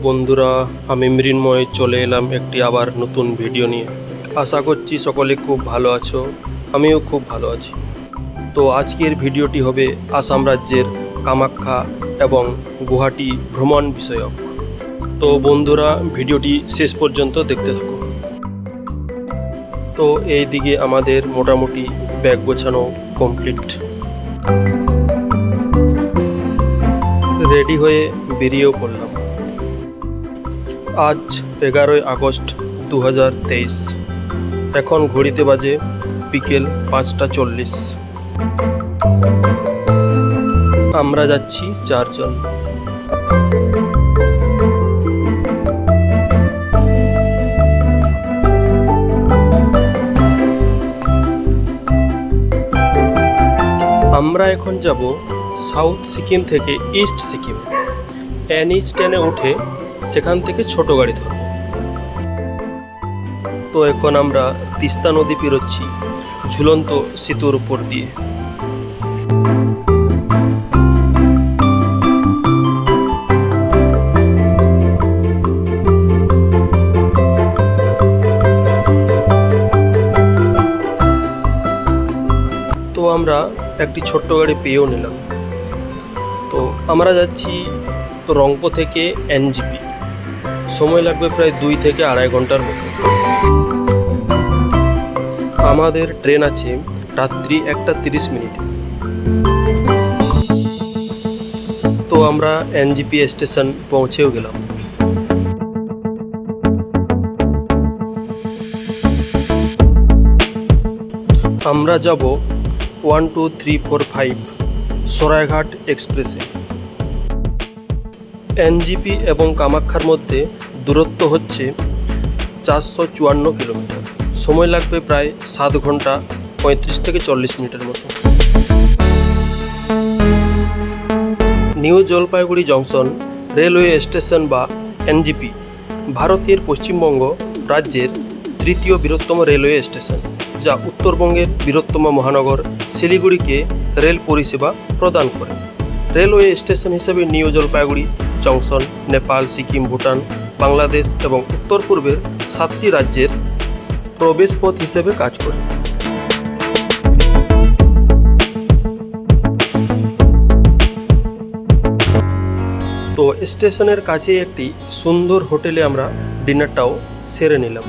বন্ধুরা, আমি মৃন্ময় চলে এলাম একটি আবার নতুন ভিডিও নিয়ে। আশা করছি সকলে খুব ভালো আছো, আমিও খুব ভালো আছি। তো আজকের ভিডিওটি হবে আসাম রাজ্যের কামাখ্যা এবং গুয়াহাটি ভ্রমণ বিষয়ক। তো বন্ধুরা, ভিডিওটি শেষ পর্যন্ত দেখতে থাকো। তো এই দিকে আমাদের মোটামুটি ব্যাগ গোছানো কমপ্লিট, রেডি হয়ে বেরিয়েও পড়লাম। আজ 11ই আগস্ট 2023। এখন ঘড়িতে বাজে বিকেল 5:40। আমরা যাচ্ছি 4 জন। আমরা এখন যাব সাউথ সিকিম থেকে ইস্ট সিকিম। NH ট্রেনে উঠে সেখান থেকে ছোট গাড়ি ধরব। তো এখন আমরা তিস্তা নদী পেরোচ্ছি ঝুলন্ত সেতুর উপর দিয়ে। তো আমরা একটি ছোট্ট গাড়ি পেয়েও নিলাম। তো আমরা যাচ্ছি রংপো থেকে NGP। সময় লাগবে প্রায় 2 থেকে 2.5 ঘন্টার মতো। আমাদের ট্রেন আছে রাত্রি 1:30 মিনিটে। তো আমরা NGP স্টেশন পৌঁছেও গেলাম। আমরা যাব 12345 সরাইঘাট এক্সপ্রেসে। NGP এবং কামাখ্যার মধ্যে দূরত্ব হচ্ছে 454 কিলোমিটার। সময় লাগবে প্রায় 7 ঘন্টা 35 থেকে 40 মিনিটের মতো। New Jalpaiguri junction railway station বা NGP ভারতের পশ্চিমবঙ্গ রাজ্যের 3য় বৃহত্তম রেলওয়ে স্টেশন, যা উত্তরবঙ্গের বৃহত্তম মহানগর শিলিগুড়িকে রেল পরিষেবা প্রদান করে। রেলওয়ে স্টেশন হিসেবে নিউ জলপাইগুড়ি জংশন নেপাল, সিকিম, ভুটান, বাংলাদেশ এবং উত্তর পূর্বের 7টি রাজ্যের প্রবেশপথ হিসেবে কাজ করে। তো স্টেশনের কাছে একটি সুন্দর হোটেলে আমরা ডিনারটাও সেরে নিলাম।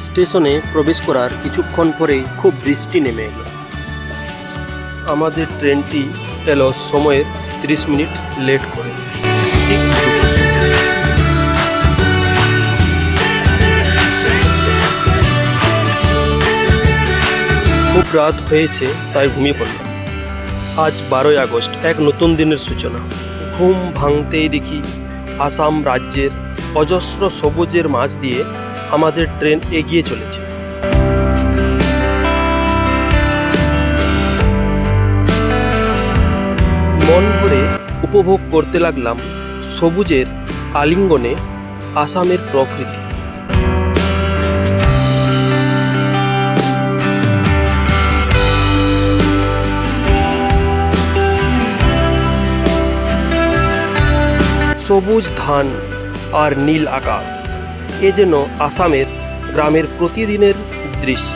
স্টেশনে প্রবেশ করার কিছুক্ষণ পরেই খুব বৃষ্টি নেমে এলো। আমাদের ট্রেনটি এলো সময়ের 30 মিনিট লেট করে। খুব রাত হয়েছে, তাই ঘুমিয়ে পড়লাম। আজ 12ই আগস্ট, এক নতুন দিনের সূচনা। ঘুম ভাঙতেই দেখি আসাম রাজ্যের অজস্র সবুজের মাঝ দিয়ে আমাদের ট্রেন এগিয়ে চলেছে। মন ভরে উপভোগ করতে লাগলাম সবুজের আলিঙ্গনে আসামের প্রকৃতি। সবুজ ধান আর নীল আকাশ, এ যেন আসামের গ্রামের প্রতিদিনের দৃশ্য।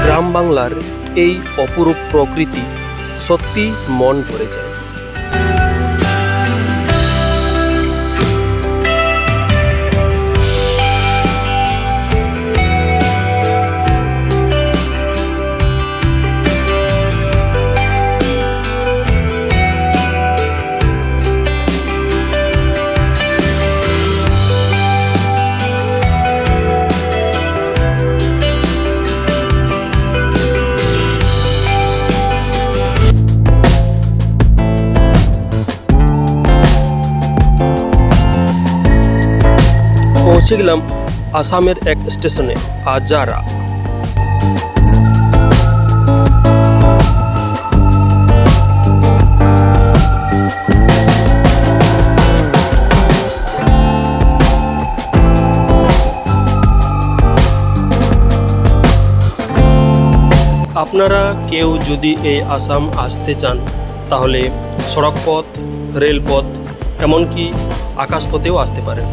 গ্রাম বাংলার এই অপরূপ প্রকৃতি সত্যি মন ভরে যায়। পৌঁছে গেলাম আসামের এক স্টেশনে, আজারা। আপনারা কেউ যদি এই আসাম আসতে চান তাহলে সড়কপথ, রেলপথ, এমনকি আকাশপথেও আসতে পারেন।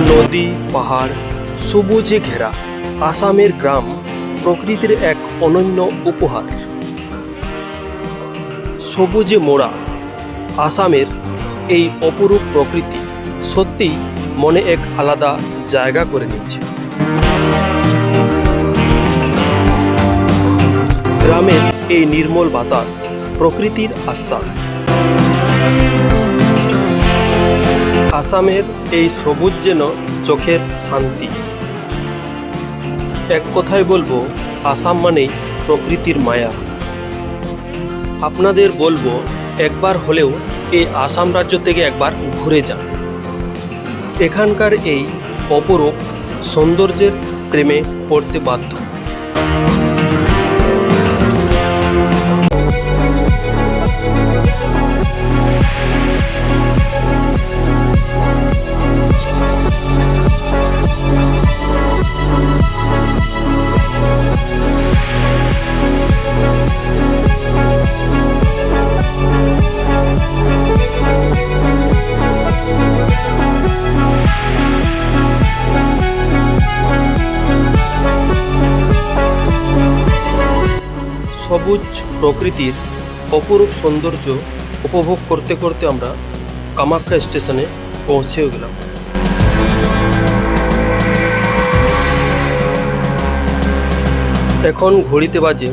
নদী, পাহাড়, সবুজে ঘেরা আসামের গ্রাম প্রকৃতির এক অনন্য উপহার। সবুজে মোড়া আসামের এই অপরূপ প্রকৃতি সত্যিই মনে এক আলাদা জায়গা করে নিচ্ছে। গ্রামের এই নির্মল বাতাস প্রকৃতির আশ্বাস। আসামের এই সবুজ যেন চোখের শান্তি। এক কথায় বলবো, আসাম মানেই প্রকৃতির মায়া। আপনাদের বলবো, একবার হলেও এই আসাম রাজ্য থেকে একবার ঘুরে যান। এখানকার এই অপরূপ সৌন্দর্যের প্রেমে পড়তে বাধ্য। সবুজ প্রকৃতির অপরূপ সৌন্দর্য উপভোগ করতে করতে আমরা কামাখ্যা স্টেশনে পৌঁছেও গেলাম। এখন ঘড়িতে বাজে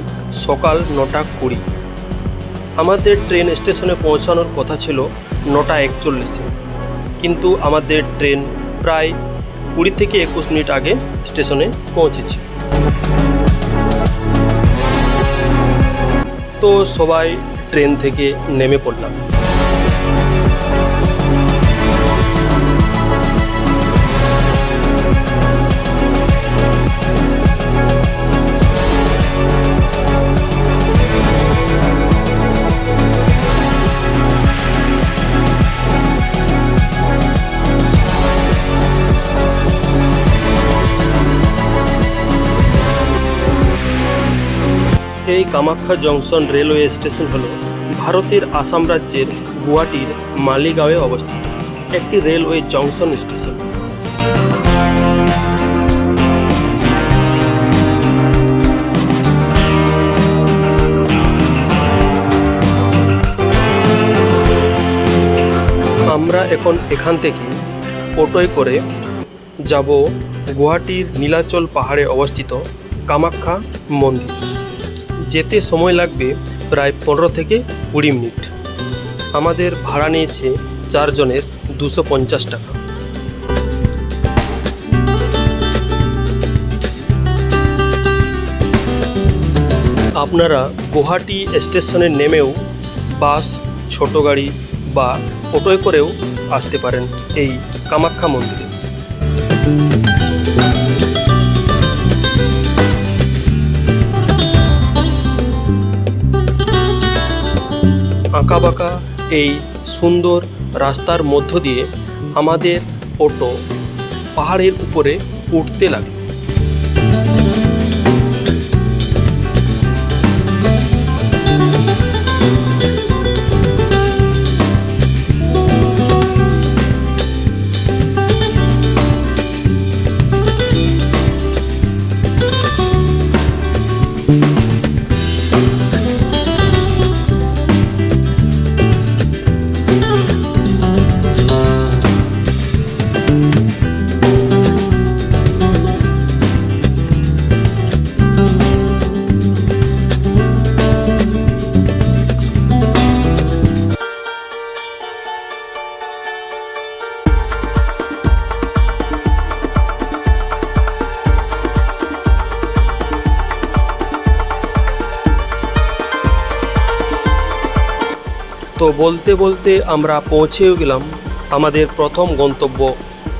সকাল 9:20। আমাদের ট্রেন স্টেশনে পৌঁছানোর কথা ছিল 9:41, কিন্তু আমাদের ট্রেন প্রায় 20 থেকে 21 মিনিট আগে স্টেশনে পৌঁছেছে। তো সবাই ট্রেন থেকে নেমে পড়লাম। এই কামাখ্যা জংশন রেলওয়ে স্টেশন হল ভারতের আসাম রাজ্যের গুয়াহাটির মালিগাঁওয়ে অবস্থিত। একটি রেলওয়ে জংশন স্টেশন। আমরা এখন এখান থেকে অটোয় করে যাব গুয়াহাটির নীলাচল পাহাড়ে অবস্থিত কামাখ্যা মন্দির। যেতে সময় লাগবে প্রায় 15 থেকে 20 মিনিট। আমাদের ভাড়া নিয়েছে 4 জনের 250 টাকা। আপনারা গুয়াহাটি স্টেশনে নেমেও বাস, ছোট গাড়ি বা অটোয় করেও আসতে পারেন এই কামাখ্যা মন্দিরে। আঁকাবাঁকা এই সুন্দর রাস্তার মধ্য দিয়ে আমাদের অটো পাহাড়ের উপরে উঠতে লাগে। তো বলতে বলতে আমরা পৌঁছেও গেলাম আমাদের প্রথম গন্তব্য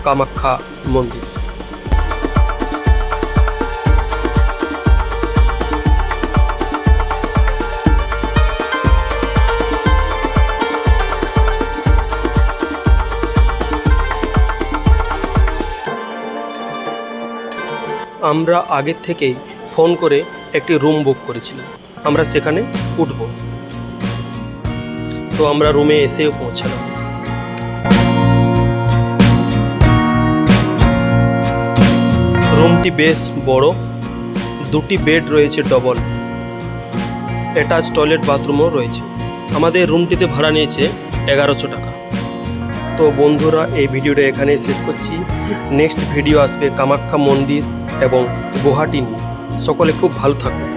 কামাখ্যা মন্দির। আমরা আগের থেকেই ফোন করে একটি রুম বুক করেছিলাম, আমরা সেখানে উঠব। তো আমরা রুমে এসেও পৌঁছালাম। রুমটি বেশ বড়, 2টি বেড রয়েছে ডবল, অ্যাটাচ টয়লেট বাথরুমও রয়েছে। আমাদের রুমটিতে ভাড়া নিয়েছে 1100 টাকা। তো বন্ধুরা, এই ভিডিওটা এখানে শেষ করছি। নেক্সট ভিডিও আসবে কামাখ্যা মন্দির এবং গুয়াহাটি নিয়ে। সকলে খুব ভালো থাকবে।